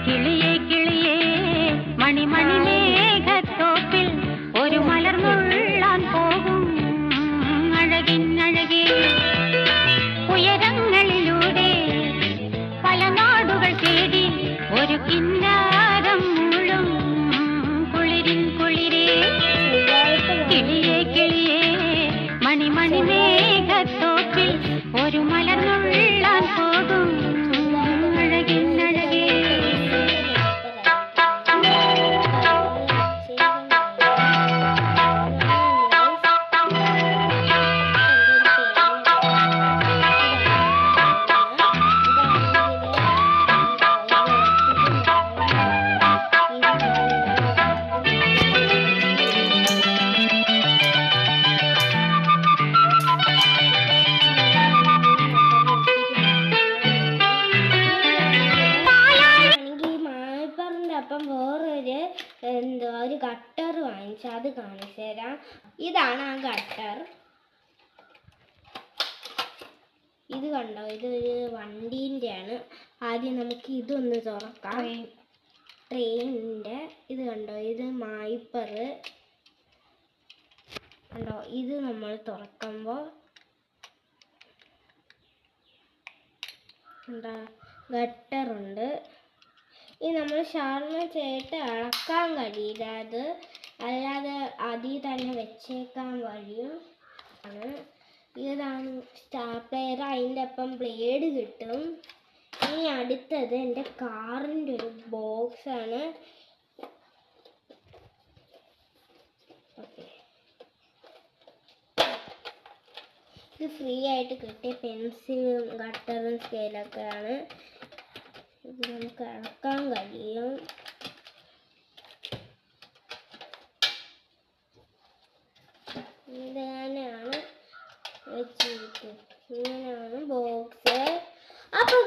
കിളിയേ കിളിയേ മണിമണി മേഘത്തോപ്പിൽ ഒരു മലർന്നുള്ളാൻ പോകും അഴകിന്നഴകേ ഉയരങ്ങളിലൂടെ പല നാടുകൾ തേടി ഒരു കിന്നാരം മുഴും കുളിരിൻ കുളിരേ കിളിയേ കിളിയേ മണിമണി മേഘത്തോപ്പിൽ ഒരു മലർന്നുള്ളാൻ പോകും അഴകിന്നഴകേ അപ്പം വേറൊരു ഒരു ഗട്ടർ വാങ്ങിച്ചു, അത് കാണിച്ചു തരാം. ഇതാണ് ആ ഗട്ടർ. ഇത് കണ്ടോ, ഇതൊരു വണ്ടീൻ്റെ ആണ്. ആദ്യം നമുക്ക് ഇതൊന്ന് തുറക്കാം. ട്രെയിനിൻ്റെ ഇത് കണ്ടോ, ഇത് മായ്പർ കണ്ടോ. ഇത് നമ്മൾ തുറക്കുമ്പോൾ എന്താ ഗട്ടറുണ്ട്. ഈ നമ്മൾ ഷാർമ ചെയ്തിട്ട് ഇളക്കാൻ കഴിയില്ല, അത് അല്ലാതെ അതിൽ തന്നെ വെച്ചേക്കാൻ വഴിയും ആണ്. ഇതാണ് സ്റ്റാപ്ലെയർ, അതിൻ്റെ ഒപ്പം ബ്ലേഡ് കിട്ടും. ഇനി അടുത്തത് എൻ്റെ കാറിൻ്റെ ഒരു ബോക്സാണ്. ഇത് ഫ്രീ ആയിട്ട് കിട്ടിയ പെൻസിലും ഗട്ടറും സ്കെയിലൊക്കെയാണ്. ഇത് നമുക്ക് ഇളക്കാൻ കഴിയും. ഇങ്ങനെയാണ് വെച്ചിരിക്കുന്നത്. ഇങ്ങനെയാണ് ബോക്സ്. അപ്പോൾ